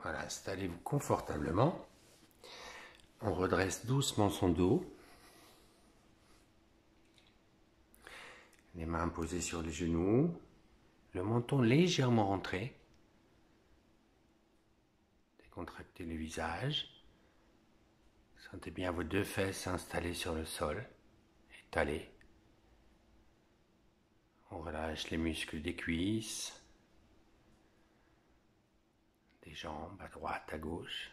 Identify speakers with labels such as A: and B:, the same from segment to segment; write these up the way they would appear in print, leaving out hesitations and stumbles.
A: Voilà, installez-vous confortablement. On redresse doucement son dos. Les mains posées sur les genoux. Le menton légèrement rentré. Décontractez le visage. Sentez bien vos deux fesses installées sur le sol, étalées. On relâche les muscles des cuisses, des jambes à droite, à gauche.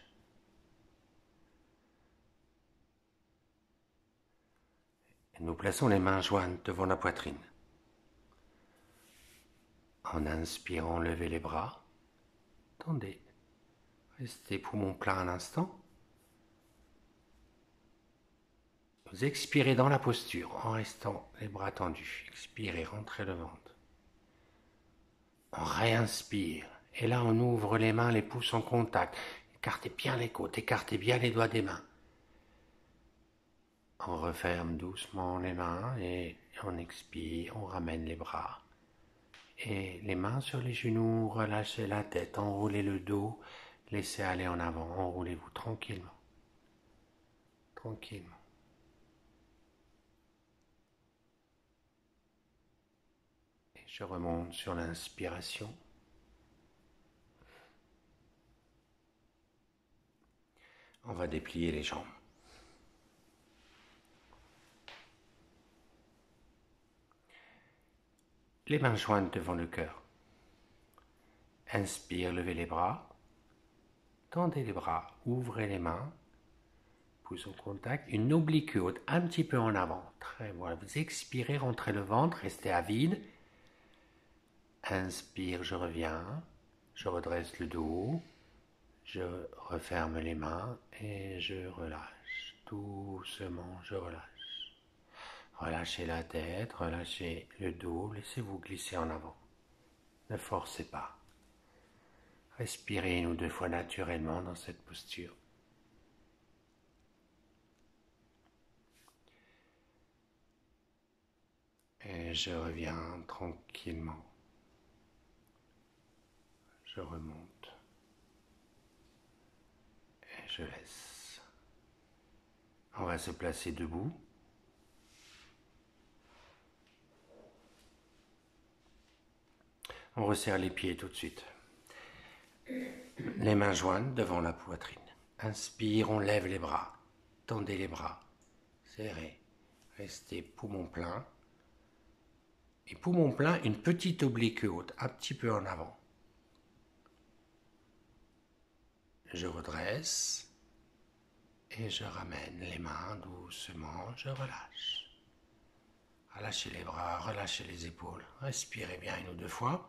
A: Et nous plaçons les mains jointes devant la poitrine. En inspirant, levez les bras. Tendez. Restez poumon plein un instant. Vous expirez dans la posture en restant les bras tendus. Expirez, rentrez le ventre. On réinspire. Et là, on ouvre les mains, les pouces en contact. Écartez bien les côtes, écartez bien les doigts des mains. On referme doucement les mains et on expire, on ramène les bras. Et les mains sur les genoux, relâchez la tête, enroulez le dos, laissez aller en avant, enroulez-vous tranquillement. Tranquillement. Et je remonte sur l'inspiration. On va déplier les jambes. Les mains jointes devant le cœur. Inspire, levez les bras. Tendez les bras, ouvrez les mains. Pouce en contact. Une oblique haute, un petit peu en avant. Très voilà. Vous expirez, rentrez le ventre, restez à vide. Inspire, je reviens. Je redresse le dos. Je referme les mains et je relâche. Doucement, je relâche. Relâchez la tête, relâchez le dos, laissez-vous glisser en avant. Ne forcez pas. Respirez une ou deux fois naturellement dans cette posture. Et je reviens tranquillement. Je remonte. Et je laisse. On va se placer debout. On resserre les pieds tout de suite. Les mains jointes devant la poitrine. Inspire, on lève les bras. Tendez les bras. Serrez. Restez poumon plein. Et poumon plein, une petite oblique haute, un petit peu en avant. Je redresse. Et je ramène les mains doucement. Je relâche. Relâchez les bras, relâchez les épaules. Respirez bien une ou deux fois.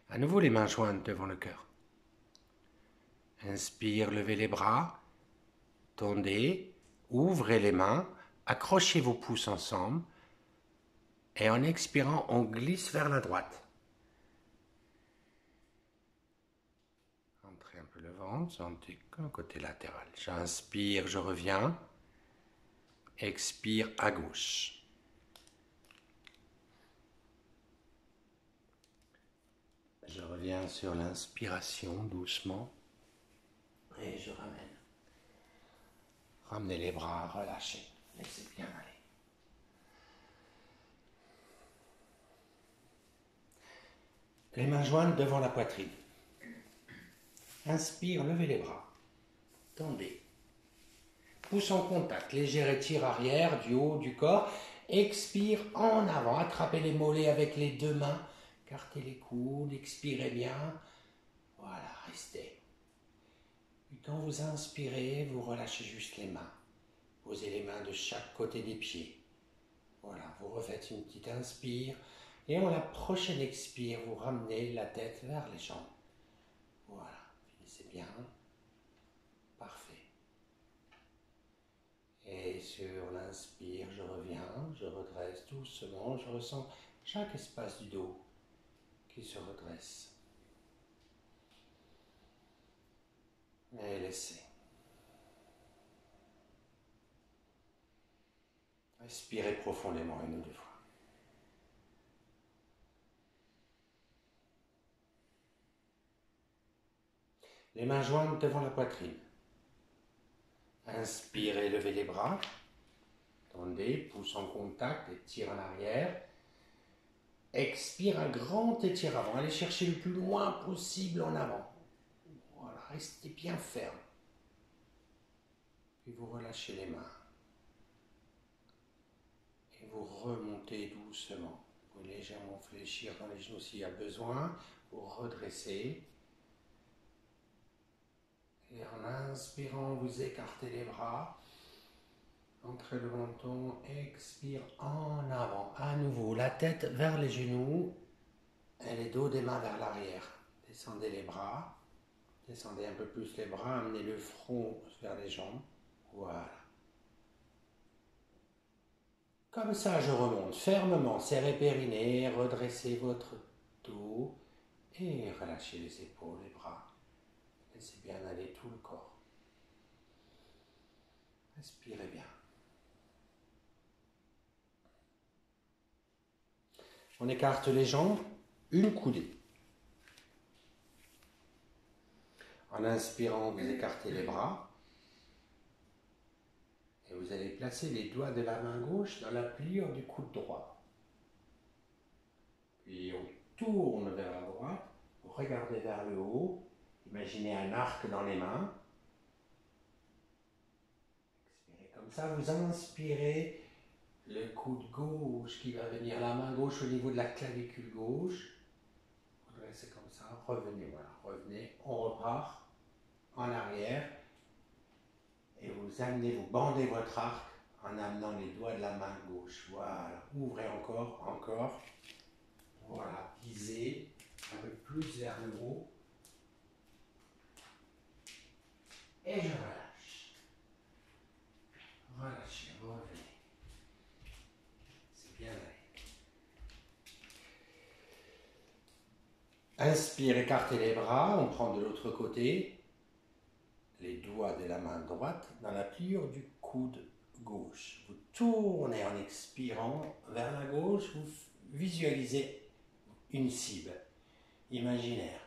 A: À nouveau les mains jointes devant le cœur. Inspire, levez les bras, tendez, ouvrez les mains, accrochez vos pouces ensemble et en expirant, on glisse vers la droite. Entrez un peu le ventre, sentez comme côté latéral. J'inspire, je reviens. Expire à gauche. Je reviens sur l'inspiration doucement et je ramène. Ramenez les bras, relâchez, laissez bien aller. Les mains jointes devant la poitrine. Inspire, levez les bras. Tendez. Pouce en contact, léger étire arrière du haut du corps. Expire en avant, attrapez les mollets avec les deux mains. Écartez les coudes, expirez bien. Voilà, restez. Et quand vous inspirez, vous relâchez juste les mains. Posez les mains de chaque côté des pieds. Voilà, vous refaites une petite inspire. Et en la prochaine expire, vous ramenez la tête vers les jambes. Voilà, finissez bien. Parfait. Et sur l'inspire, je reviens, je redresse doucement, je ressens chaque espace du dos qui se redresse. Et laissez. Respirez profondément une ou deux fois. Les mains jointes devant la poitrine. Inspirez, levez les bras. Tendez, pouce en contact, étire en arrière. Expire, un grand étirement. Allez chercher le plus loin possible en avant. Voilà, restez bien ferme. Puis vous relâchez les mains. Et vous remontez doucement. Vous pouvez légèrement fléchir dans les genoux s'il y a besoin. Vous redressez. Et en inspirant, vous écartez les bras. Entrez le menton, expire en avant. À nouveau, la tête vers les genoux et les dos des mains vers l'arrière. Descendez les bras. Descendez un peu plus les bras, amenez le front vers les jambes. Voilà. Comme ça, je remonte fermement, serrez périnée, redressez votre dos et relâchez les épaules, les bras. Laissez bien aller tout le corps. Respirez bien. On écarte les jambes, une coudée. En inspirant, vous écartez les bras. Et vous allez placer les doigts de la main gauche dans la pliure du coude droit. Puis on tourne vers la droite, vous regardez vers le haut, imaginez un arc dans les mains. Expirez comme ça, vous inspirez le coude gauche qui va venir, la main gauche au niveau de la clavicule gauche. Vous dressez comme ça, revenez, voilà, revenez, on repart en arrière. Et vous amenez, vous bandez votre arc en amenant les doigts de la main gauche. Voilà, ouvrez encore, encore. Voilà, visez un peu plus vers le haut. Et je relâche. Relâchez, revenez. C'est bien allé. Inspire, écartez les bras, on prend de l'autre côté. Les doigts de la main droite dans la pliure du coude gauche. Vous tournez en expirant vers la gauche, vous visualisez une cible imaginaire.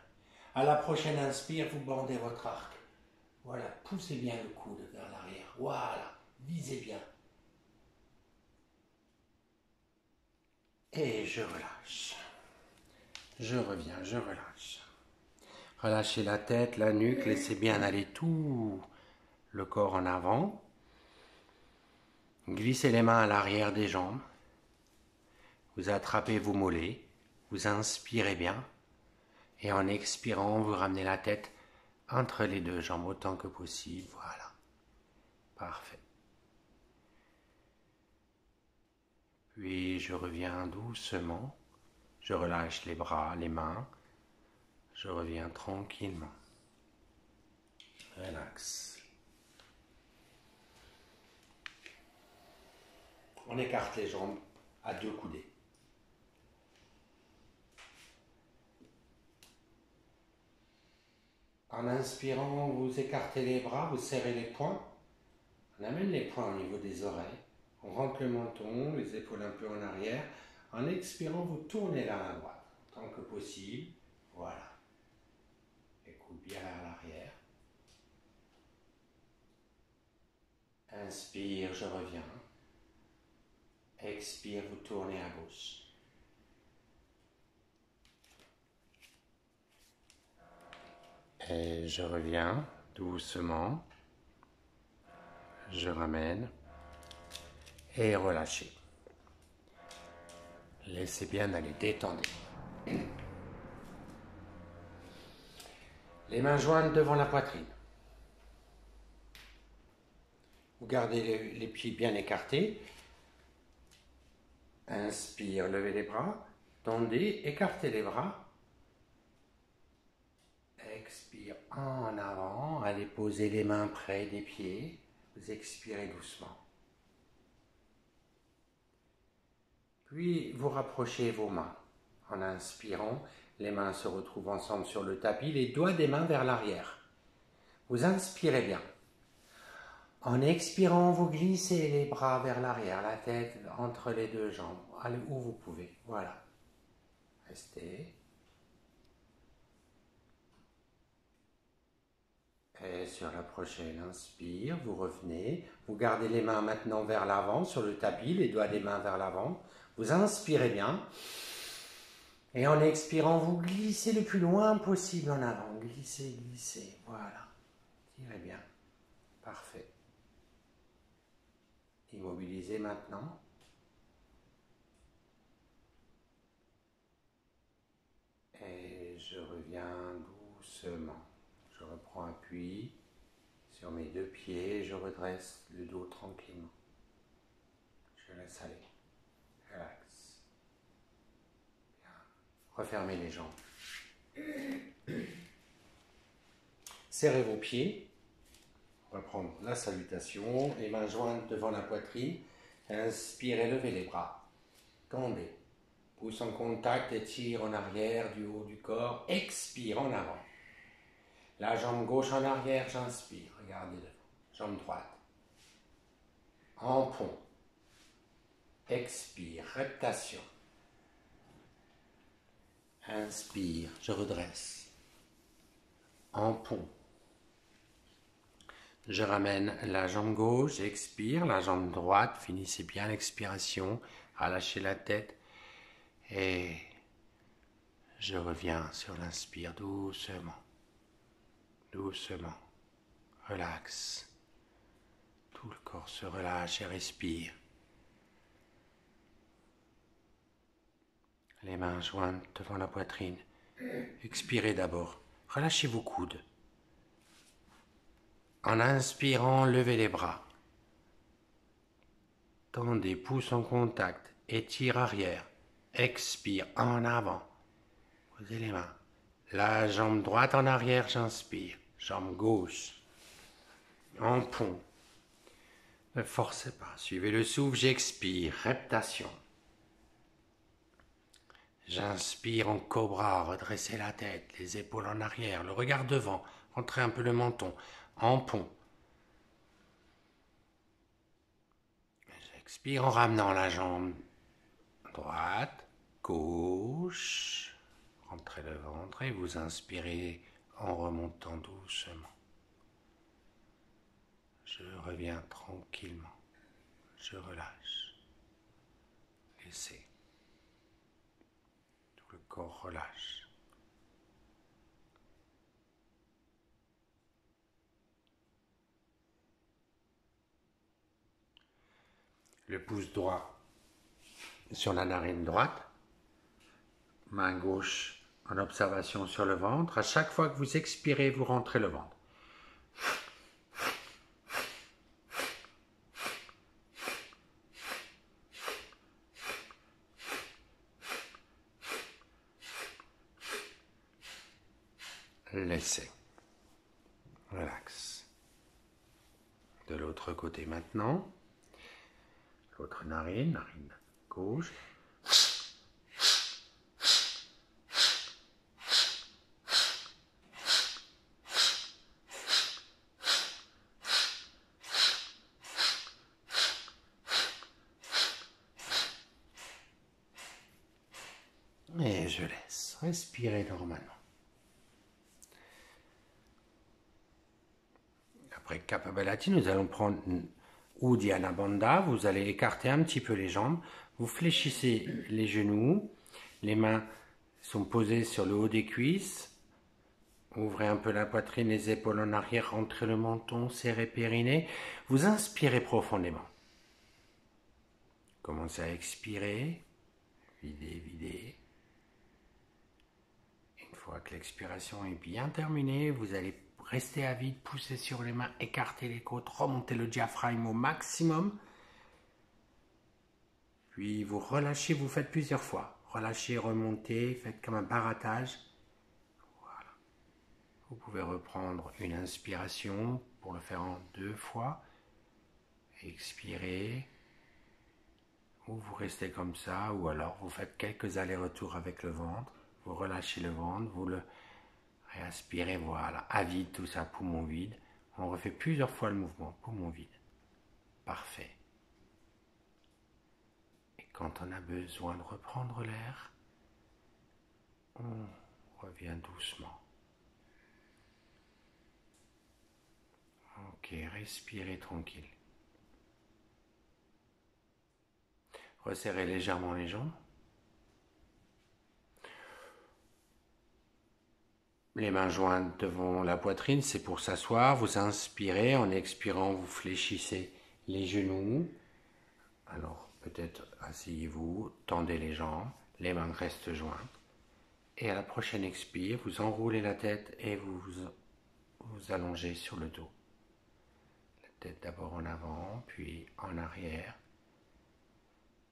A: À la prochaine inspire, vous bandez votre arc. Voilà, poussez bien le coude vers l'arrière. Voilà, visez bien. Et je relâche. Je reviens, je relâche. Relâchez la tête, la nuque, laissez bien aller tout le corps en avant. Glissez les mains à l'arrière des jambes. Vous attrapez vos mollets. Vous inspirez bien. Et en expirant, vous ramenez la tête entre les deux jambes autant que possible. Voilà. Parfait. Puis je reviens doucement. Je relâche les bras, les mains. Je reviens tranquillement. Relax. On écarte les jambes à deux coudées. En inspirant, vous écartez les bras, vous serrez les poings. On amène les poings au niveau des oreilles. On rentre le menton, les épaules un peu en arrière. En expirant, vous tournez vers la droite, autant que possible. Voilà. Les coudes bien vers l'arrière. Inspire, je reviens. Expire, vous tournez à gauche. Et je reviens doucement. Je ramène. Et relâchez. Laissez bien aller, détendez. Les mains jointes devant la poitrine. Vous gardez les pieds bien écartés. Inspire, levez les bras. Tendez, écartez les bras. Expire en avant. Allez poser les mains près des pieds. Vous expirez doucement. Puis vous rapprochez vos mains. En inspirant, les mains se retrouvent ensemble sur le tapis, les doigts des mains vers l'arrière. Vous inspirez bien. En expirant, vous glissez les bras vers l'arrière, la tête entre les deux jambes. Allez où vous pouvez. Voilà. Restez. Et sur la prochaine inspire, vous revenez. Vous gardez les mains maintenant vers l'avant sur le tapis, les doigts des mains vers l'avant. Vous inspirez bien. Et en expirant, vous glissez le plus loin possible en avant. Glissez, glissez. Voilà. Tirez bien. Parfait. Immobilisez maintenant. Et je reviens doucement. Je reprends appui sur mes deux pieds. Je redresse le dos tranquillement. Je laisse aller. Relax. Bien. Refermez les jambes. Serrez vos pieds. Reprendre la salutation. Les mains jointes devant la poitrine. Inspirez, levez les bras. Tendez. Pouce en contact, étire en arrière du haut du corps. Expire en avant. La jambe gauche en arrière, j'inspire. Regardez devant. Jambe droite. En pont. Expire. Reptation. Inspire. Je redresse. En pont. Je ramène la jambe gauche. Expire. La jambe droite. Finissez bien l'expiration. Relâchez la tête. Et je reviens sur l'inspire doucement. Doucement. Relax. Tout le corps se relâche et respire. Les mains jointes devant la poitrine. Expirez d'abord. Relâchez vos coudes. En inspirant, levez les bras. Tendez, pouce en contact. Étire arrière. Expire en avant. Posez les mains. La jambe droite en arrière, j'inspire. Jambe gauche. En pont. Ne forcez pas. Suivez le souffle, j'expire. Reptation. J'inspire en cobra. Redressez la tête. Les épaules en arrière. Le regard devant. Rentrez un peu le menton. En pont. J'expire en ramenant la jambe droite, gauche. Rentrez le ventre et vous inspirez en remontant doucement. Je reviens tranquillement. Je relâche. Laissez. Tout le corps relâche. Le pouce droit sur la narine droite. Main gauche en observation sur le ventre. À chaque fois que vous expirez, vous rentrez le ventre. Laissez. Relax. De l'autre côté maintenant. L'autre narine, narine gauche. Et je laisse. Respirez normalement. Après Kapalabhati, nous allons prendre Uddiyana Bandha. Vous allez écarter un petit peu les jambes. Vous fléchissez les genoux. Les mains sont posées sur le haut des cuisses. Ouvrez un peu la poitrine, les épaules en arrière. Rentrez le menton, serrez périnée. Vous inspirez profondément. Commencez à expirer. Videz, videz. Une fois que l'expiration est bien terminée, vous allez rester à vide, pousser sur les mains, écarter les côtes, remonter le diaphragme au maximum. Puis vous relâchez, vous faites plusieurs fois. Relâchez, remontez, faites comme un barattage. Voilà. Vous pouvez reprendre une inspiration pour le faire en 2 fois. Expirez. Ou vous restez comme ça, ou alors vous faites quelques allers-retours avec le ventre. Vous relâchez le ventre, vous le réinspirez, voilà, à vide tout ça, poumon vide. On refait plusieurs fois le mouvement, poumon vide. Parfait. Et quand on a besoin de reprendre l'air, on revient doucement. Ok, respirez tranquille. Resserrez légèrement les jambes. Les mains jointes devant la poitrine, c'est pour s'asseoir. Vous inspirez, en expirant, vous fléchissez les genoux. Alors, peut-être asseyez-vous, tendez les jambes, les mains restent jointes. Et à la prochaine expire, vous enroulez la tête et vous allongez sur le dos. La tête d'abord en avant, puis en arrière.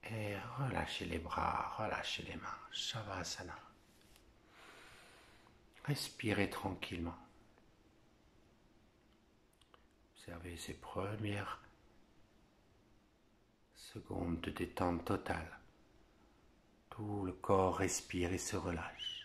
A: Et relâchez les bras, relâchez les mains. Shavasana. Respirez tranquillement. Observez ces premières secondes de détente totale. Tout le corps respire et se relâche.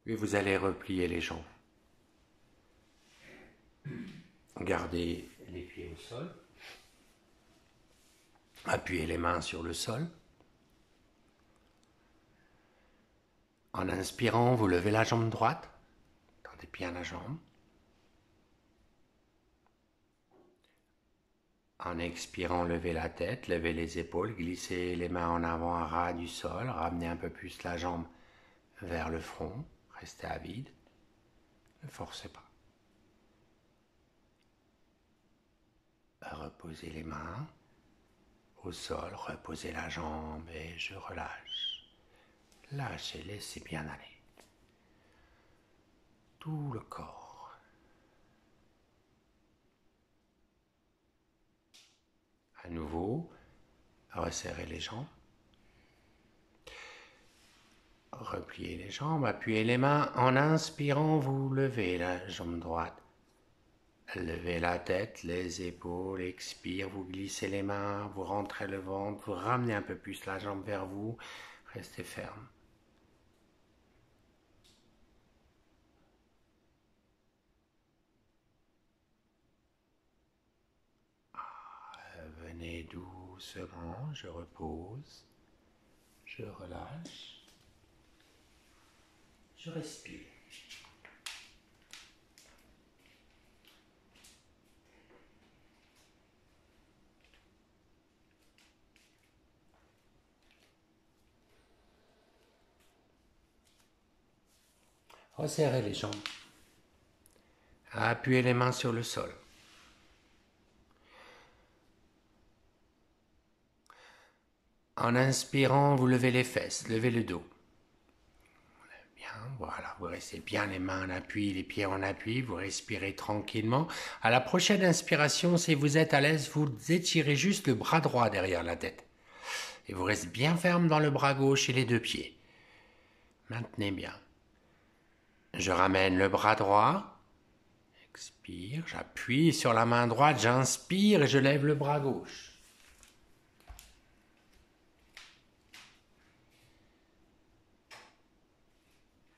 A: Puis vous allez replier les jambes. Gardez les pieds au sol. Appuyez les mains sur le sol. En inspirant, vous levez la jambe droite. Tendez bien la jambe. En expirant, levez la tête, levez les épaules, glissez les mains en avant à ras du sol, ramenez un peu plus la jambe vers le front, restez à vide, ne forcez pas. Reposez les mains au sol, reposez la jambe et je relâche. Lâchez, laissez bien aller. Tout le corps. À nouveau, resserrez les jambes. Repliez les jambes, appuyez les mains. En inspirant, vous levez la jambe droite. Levez la tête, les épaules, expire, vous glissez les mains, vous rentrez le ventre, vous ramenez un peu plus la jambe vers vous, restez ferme. Venez doucement, je repose, je relâche, je respire. Resserrez les jambes. Appuyez les mains sur le sol. En inspirant, vous levez les fesses, levez le dos. Bien, voilà, vous restez bien les mains en appui, les pieds en appui, vous respirez tranquillement. À la prochaine inspiration, si vous êtes à l'aise, vous étirez juste le bras droit derrière la tête. Et vous restez bien ferme dans le bras gauche et les deux pieds. Maintenez bien. Je ramène le bras droit. Expire, j'appuie sur la main droite, j'inspire et je lève le bras gauche.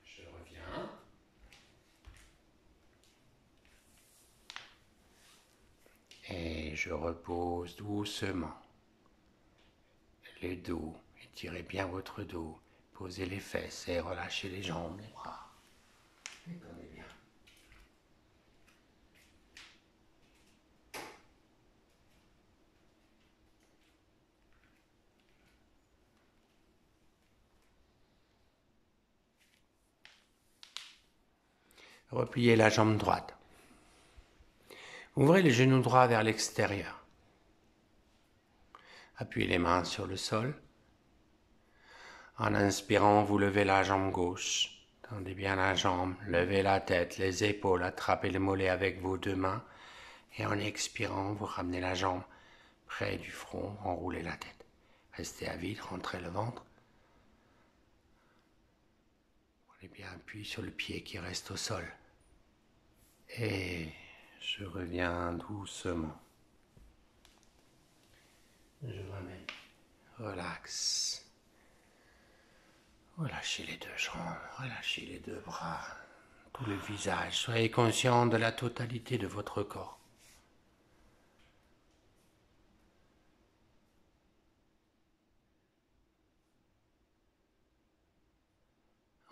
A: Je reviens. Et je repose doucement. Le dos, étirez bien votre dos. Posez les fesses et relâchez les jambes, les bras. Détendez bien. Repliez la jambe droite. Ouvrez les genoux droits vers l'extérieur. Appuyez les mains sur le sol. En inspirant, vous levez la jambe gauche. Tendez bien la jambe, levez la tête, les épaules, attrapez les mollets avec vos deux mains. Et en expirant, vous ramenez la jambe près du front, enroulez la tête. Restez à vide, rentrez le ventre. Prenez bien appui sur le pied qui reste au sol. Et je reviens doucement. Je ramène. Relax. Relâchez les deux jambes, relâchez les deux bras, tout le visage. Soyez conscient de la totalité de votre corps.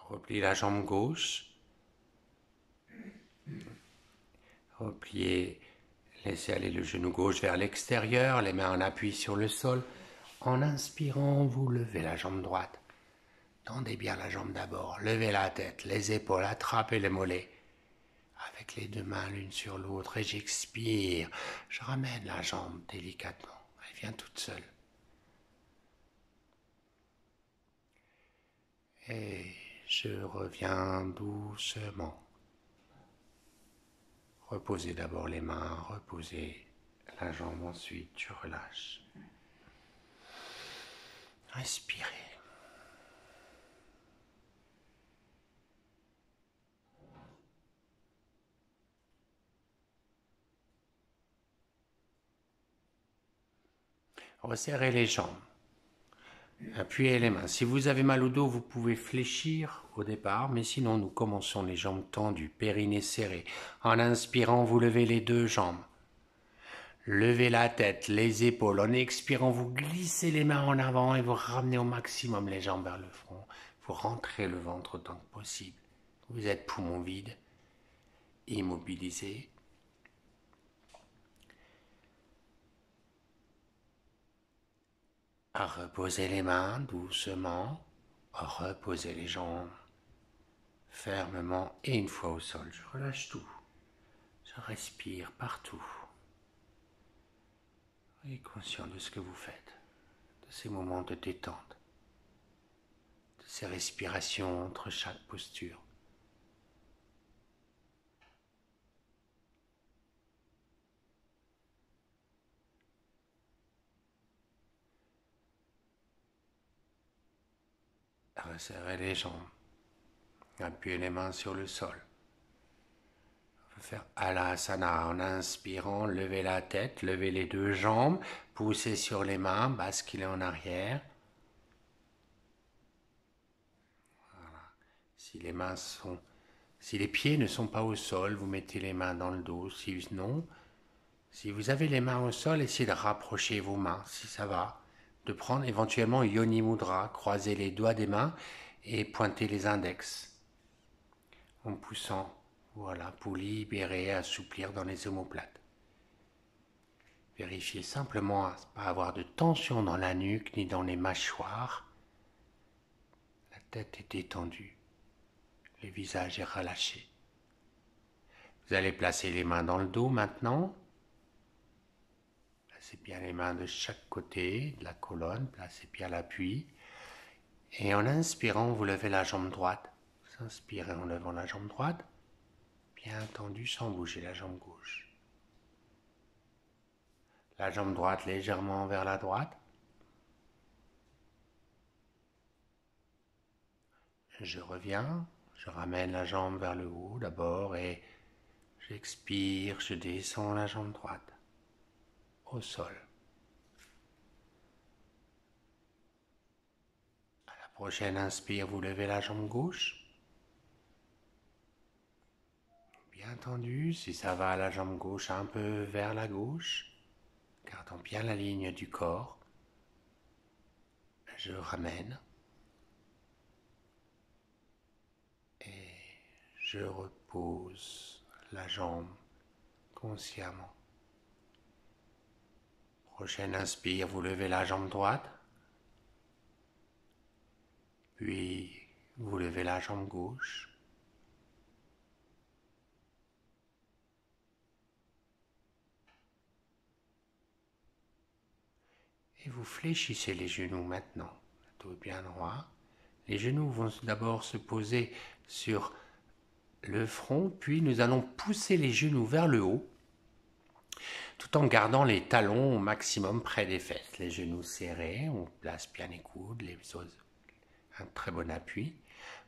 A: Repliez la jambe gauche. Repliez, laissez aller le genou gauche vers l'extérieur, les mains en appui sur le sol. En inspirant, vous levez la jambe droite. Tendez bien la jambe d'abord, levez la tête, les épaules, attrapez les mollets. Avec les deux mains l'une sur l'autre et j'expire. Je ramène la jambe délicatement. Elle vient toute seule. Et je reviens doucement. Reposez d'abord les mains, reposez la jambe, ensuite je relâche. Respirez. Resserrez les jambes. Appuyez les mains. Si vous avez mal au dos, vous pouvez fléchir au départ, mais sinon nous commençons les jambes tendues, périnée serré. En inspirant, vous levez les deux jambes. Levez la tête, les épaules. En expirant, vous glissez les mains en avant et vous ramenez au maximum les jambes vers le front. Vous rentrez le ventre autant que possible. Vous êtes poumon vide, immobilisé. Reposez les mains doucement. Reposez les jambes fermement et une fois au sol, je relâche tout. Je respire partout. Soyez conscient de ce que vous faites, de ces moments de détente, de ces respirations entre chaque posture. Resserrez les jambes, appuyez les mains sur le sol. On va faire Alasana en inspirant, levez la tête, levez les deux jambes, poussez sur les mains, basculez en arrière. Voilà. Si les pieds ne sont pas au sol, vous mettez les mains dans le dos. Si vous avez les mains au sol, essayez de rapprocher vos mains, si ça va. De prendre éventuellement Yoni Mudra, croiser les doigts des mains et pointer les index. En poussant, voilà, pour libérer, assouplir dans les omoplates. Vérifiez simplement à ne pas avoir de tension dans la nuque ni dans les mâchoires. La tête est détendue, le visage est relâché. Vous allez placer les mains dans le dos maintenant. Placez bien les mains de chaque côté de la colonne, placez bien l'appui. Et en inspirant, vous levez la jambe droite. Vous inspirez en levant la jambe droite, bien tendue sans bouger la jambe gauche. La jambe droite légèrement vers la droite. Je reviens, je ramène la jambe vers le haut d'abord et j'expire, je descends la jambe droite au sol. À la prochaine inspire, vous levez la jambe gauche. Bien tendu, si ça va, la jambe gauche un peu vers la gauche, gardant bien la ligne du corps. Je ramène et je repose la jambe consciemment. Prochaine inspire, vous levez la jambe droite, puis vous levez la jambe gauche. Et vous fléchissez les genoux maintenant, le dos bien droit. Les genoux vont d'abord se poser sur le front, puis nous allons pousser les genoux vers le haut, tout en gardant les talons au maximum près des fesses. Les genoux serrés, on place bien les coudes, les os, un très bon appui.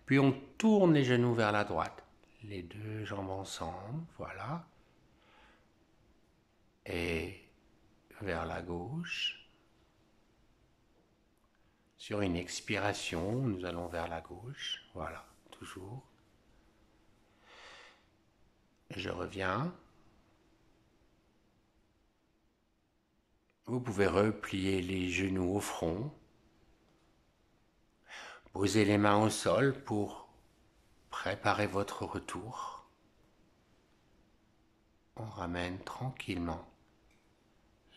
A: Puis on tourne les genoux vers la droite. Les deux jambes ensemble, voilà. Et vers la gauche. Sur une expiration, nous allons vers la gauche. Voilà, toujours. Je reviens. Vous pouvez replier les genoux au front. Posez les mains au sol pour préparer votre retour. On ramène tranquillement.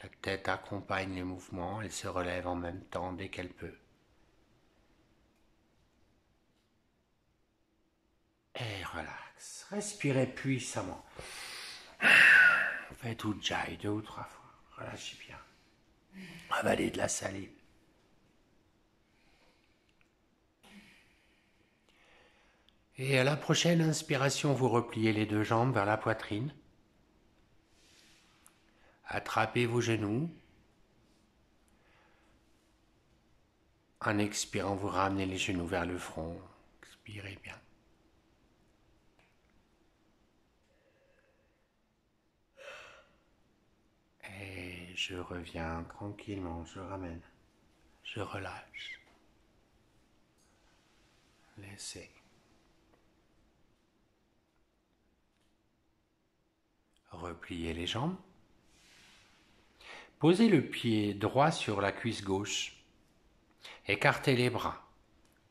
A: La tête accompagne les mouvements, elle se relève en même temps dès qu'elle peut. Et relax. Respirez puissamment. Faites Ujjayi 2 ou 3 fois. Relâchez bien. Avalez de la salive. Et à la prochaine inspiration, vous repliez les deux jambes vers la poitrine. Attrapez vos genoux. En expirant, vous ramenez les genoux vers le front. Expirez bien. Et je reviens tranquillement, je ramène. Je relâche. Laissez. Repliez les jambes. Posez le pied droit sur la cuisse gauche. Écartez les bras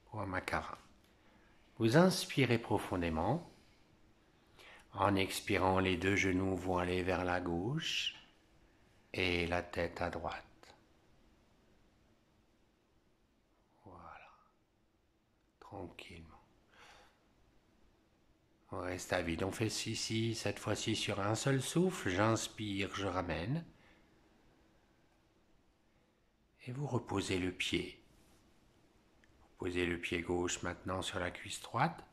A: pour un makara. Vous inspirez profondément. En expirant, les deux genoux vont aller vers la gauche et la tête à droite. Voilà. Tranquillement. On reste à vide. On fait ceci, cette fois-ci sur un seul souffle. J'inspire, je ramène. Et vous reposez le pied. Vous posez le pied gauche maintenant sur la cuisse droite.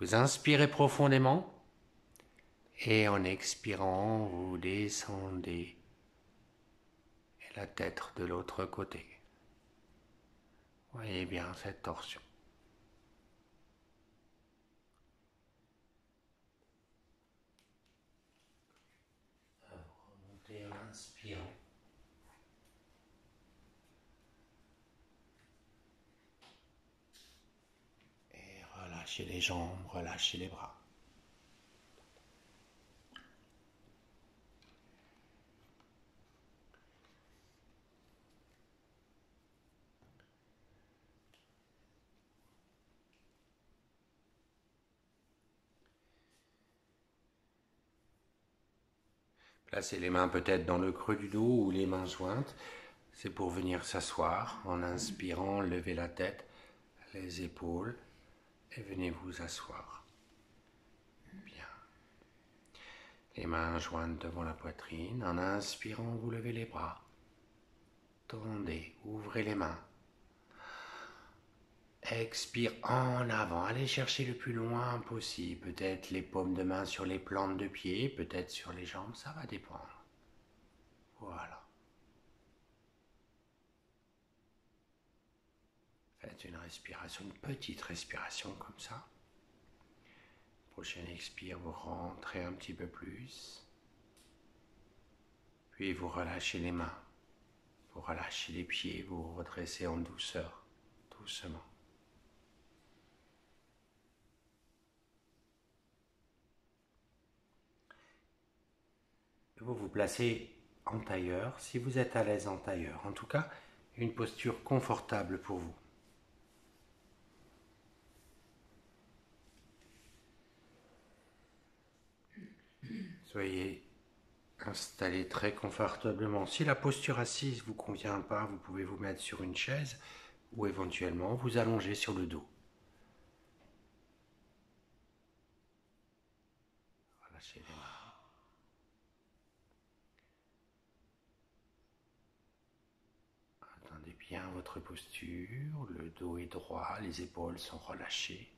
A: Vous inspirez profondément. Et en expirant, vous descendez. Et la tête de l'autre côté. Voyez bien cette torsion. Remontez en inspirant. Et relâchez les jambes, relâchez les bras. Placez les mains peut-être dans le creux du dos ou les mains jointes. C'est pour venir s'asseoir. En inspirant, levez la tête, les épaules et venez vous asseoir. Bien. Les mains jointes devant la poitrine. En inspirant, vous levez les bras. Tendez, ouvrez les mains. Expire en avant. Allez chercher le plus loin possible. Peut-être les paumes de main sur les plantes de pied, peut-être sur les jambes, ça va dépendre. Voilà. Faites une respiration, une petite respiration comme ça. Prochaine expire, vous rentrez un petit peu plus. Puis vous relâchez les mains. Vous relâchez les pieds, vous vous redressez en douceur, doucement. Vous vous placez en tailleur, si vous êtes à l'aise en tailleur. En tout cas, une posture confortable pour vous. Soyez installé très confortablement. Si la posture assise ne vous convient pas, vous pouvez vous mettre sur une chaise ou éventuellement vous allonger sur le dos. Relâchez les mains. Attendez bien votre posture, le dos est droit, les épaules sont relâchées.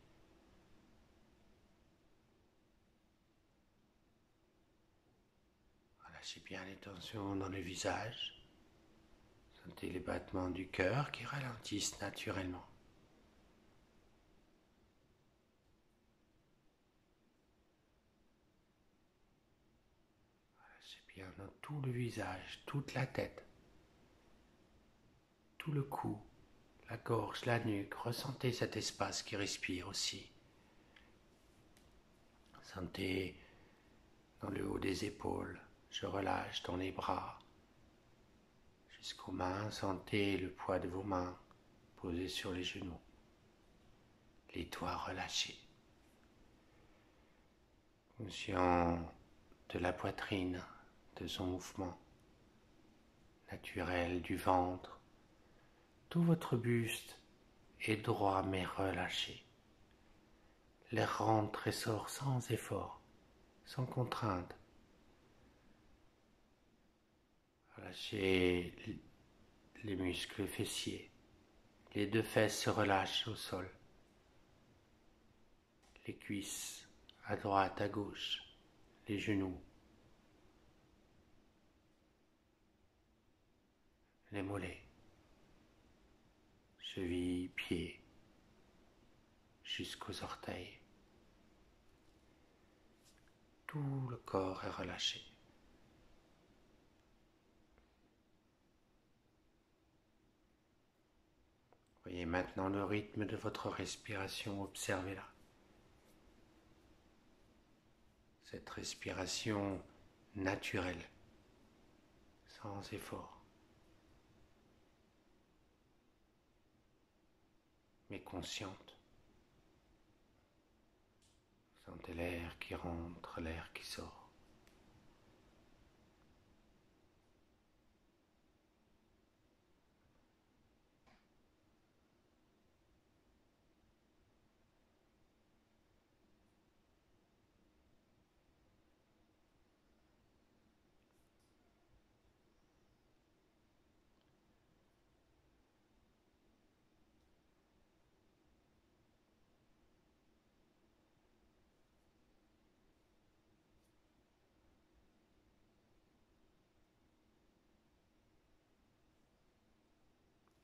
A: Relâchez bien les tensions dans le visage. Sentez les battements du cœur qui ralentissent naturellement. Bien dans tout le visage, toute la tête, tout le cou, la gorge, la nuque. Ressentez cet espace qui respire aussi. Sentez dans le haut des épaules. Je relâche dans les bras. Jusqu'aux mains, sentez le poids de vos mains posées sur les genoux. Les doigts relâchés. Conscient de la poitrine, de son mouvement naturel du ventre. Tout votre buste est droit mais relâché. L'air rentre et sort sans effort, sans contrainte. Relâchez les muscles fessiers. Les deux fesses se relâchent au sol. Les cuisses à droite, à gauche. Les genoux. Les mollets. Chevilles, pieds. Jusqu'aux orteils. Tout le corps est relâché. Voyez maintenant le rythme de votre respiration, observez-la. Cette respiration naturelle, sans effort, mais consciente. Sentez l'air qui rentre, l'air qui sort.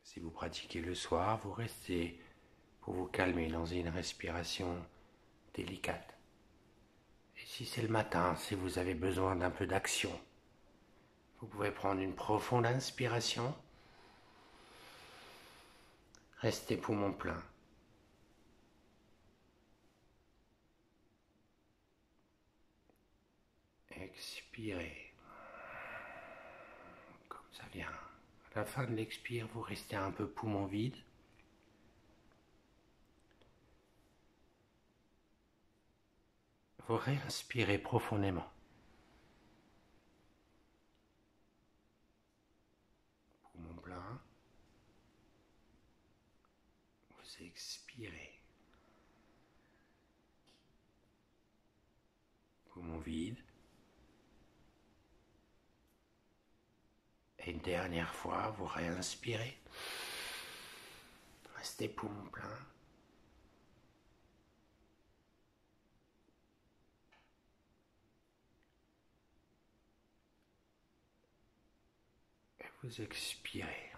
A: Si vous pratiquez le soir, vous restez pour vous calmer dans une respiration délicate. Et si c'est le matin, si vous avez besoin d'un peu d'action, vous pouvez prendre une profonde inspiration. Restez poumon plein. Expirez. Comme ça vient. À la fin de l'expire, vous restez un peu poumon vide. Vous réinspirez profondément. Poumon plein. Vous expirez. Poumon vide. Et une dernière fois, vous réinspirez. Restez poumon plein. Et vous expirez.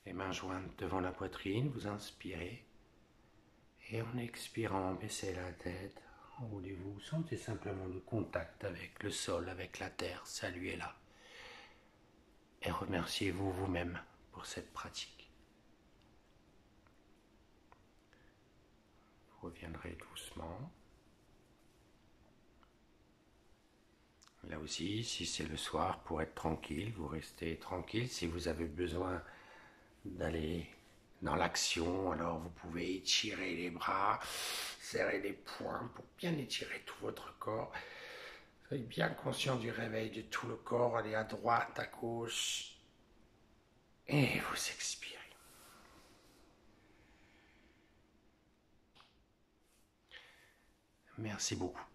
A: Les mains jointes devant la poitrine, vous inspirez. Et en expirant, baissez la tête, enroulez-vous, sentez simplement le contact avec le sol, avec la terre, saluez-la. Et remerciez-vous vous-même pour cette pratique. Vous reviendrez doucement. Là aussi, si c'est le soir, pour être tranquille, vous restez tranquille. Si vous avez besoin d'aller dans l'action, alors vous pouvez étirer les bras, serrer les poings pour bien étirer tout votre corps. Soyez bien conscient du réveil de tout le corps, allez à droite, à gauche, et vous expirez. Merci beaucoup.